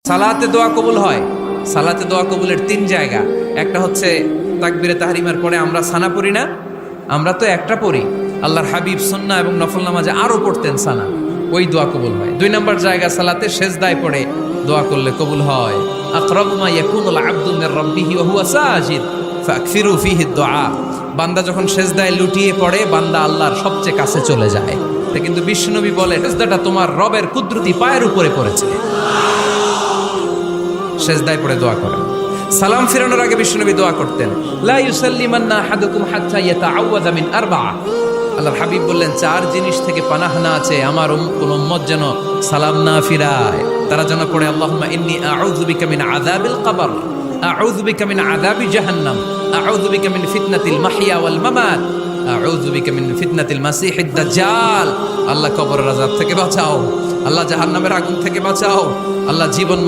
সালাতে দোয়া কবুল হয়। সালাতে দোয়া কবুলের 3 জায়গা। একটা হচ্ছে তাকবীরে তাহরিমার পরে আমরা সানা পড়ি না, আমরা তো একটা পড়ি। আল্লাহর হাবিব সুন্নাহ এবং নফল নামাজে আরো পড়তেন সানা, ওই দোয়া কবুল হয়। 2 নম্বর জায়গা সালাতে সেজদায় পড়ে দোয়া করলে কবুল হয়। আকরাবু মা ইয়াকুনুল আবদু মির রাব্বিহি ওয়া হুয়া সাজিদ ফাকফিরু ফিহি দুআ। বান্দা যখন সেজদায় লুটিয়ে পড়ে, বান্দা আল্লাহর সবচেয়ে কাছে চলে যায়। তা কিন্তু বিশ্বনবী বলে, সেজদাটা তোমার রবের কুদরতি পায়ের উপরে পড়েছে। সেজদায় পড়ে দোয়া করেন। সালাম ফিরানোর আগে বিশ্বনবী দোয়া করতেন, লা ইউসাল্লিমান্না আহাদুকুম হাত্তা ইয়াতাআওয়াযা মিন আরবা'a। আল্লাহর হাবিব বললেন, 4 জিনিস থেকে পানাহানা আছে, আমার কোন উম্মত যেন সালাম না ফিরায়। তারা যেন পড়ে, আল্লাহুম্মা ইন্নী আউযু বিকা মিন আযাবিল কবর, আউযু বিকা মিন আযাবি জাহান্নাম, আউযু বিকা মিন ফিতনাতিল মাহইয়া ওয়াল মামাত, আউযু বিকা মিন ফিতনাতিল মাসিহিদ দাজ্জাল। আল্লাহ কবরের আযাব থেকে বাঁচাও, আল্লাহ জাহান্নামের আগুন থেকে বাঁচাও, আল্লাহ জীবন